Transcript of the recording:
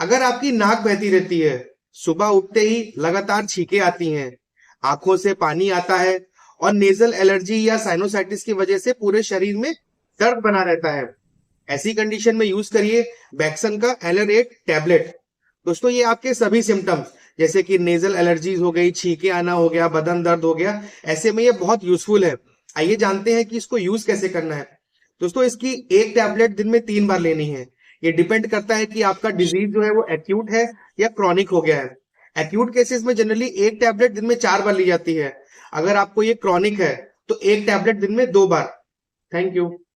अगर आपकी नाक बहती रहती है, सुबह उठते ही लगातार छींकें आती हैं, आंखों से पानी आता है और नेजल एलर्जी या साइनोसाइटिस की वजह से पूरे शरीर में दर्द बना रहता है, ऐसी कंडीशन में यूज करिए बैक्सन का एलर8 टैबलेट। दोस्तों ये आपके सभी सिम्टम्स जैसे कि नेजल एलर्जीज हो गई, छींके आना हो गया, बदन दर्द हो गया, ऐसे में ये बहुत यूजफुल है। आइए जानते हैं कि इसको यूज कैसे करना है। दोस्तों इसकी एक टैबलेट दिन में 3 बार लेनी है। ये डिपेंड करता है कि आपका डिजीज जो है वो एक्यूट है या क्रॉनिक हो गया है। एक्यूट केसेस में जनरली एक टैबलेट दिन में 4 बार ली जाती है। अगर आपको ये क्रॉनिक है तो एक टैबलेट दिन में 2 बार। Thank you.